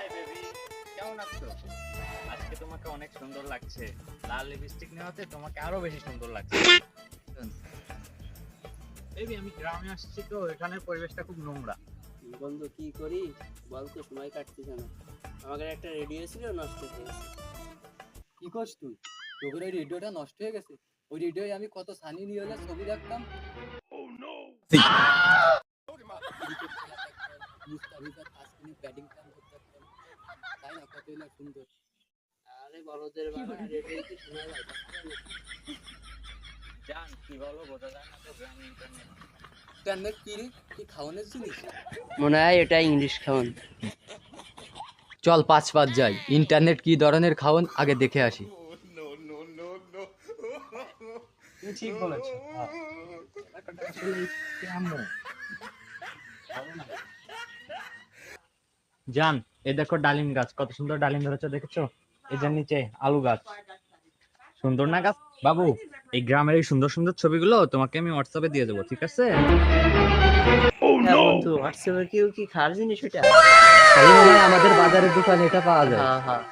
Hi baby, কেমন আছো? আজকে তোমাকে অনেক সুন্দর লাগছে। লাল লিপস্টিক নেওয়াতে তোমাকে আরো বেশি সুন্দর লাগছে। বেবি, আমি গ্রামে আসছি তো, এখানের পরিবেশটা খুব নোংরা। বন্ধু কি করি বল তো, সময় কাটতেছে না। আমাদের একটা রেডিও ছিল, নষ্ট হয়ে গেছে। কি করছ তুই? তোর ওই রেডিওটা নষ্ট হয়ে গেছে? ওই রেডিওয় আমি কত সানি লিওনের ছবি দেখতাম। মুস্তাফিজের তাসকিনের ব্যাটিং টাইম করতে পারতাম, তাই না? কতই না সুন্দর। আরে বলদের বাবা, রেডিও কি শোনা যায়? জান, কি বলো বোঝা যায় না তো গ্রামে ইন্টারনেট। ইন্টারনেট কি রে? কি খাওয়ানোর জিনিস? মনে হয় এটা ইংলিশ খাওয়ান। চল 5 যাই, ইন্টারনেট কি ধরনের খাওয়ান আগে দেখে আসি। তুমি ঠিক বলেছো। জান, এই দেখো ডালিম গাছ, কত সুন্দর ডালিম ধরেছে, দেখেছো? এটার নিচে আলু গাছ। সুন্দর না গাছ? বাবু, এই গ্রামের এই সুন্দর সুন্দর ছবিগুলো তোমাকে আমি হোয়াটসঅ্যাপে দিয়ে দেবো, ঠিক আছে? বন্ধু হোয়াটসঅ্যাপে কি খাওয়ার জিনিস এটা? আমাদের বাজারের দোকানে এটা পাওয়া যায়। হ্যাঁ হ্যাঁ।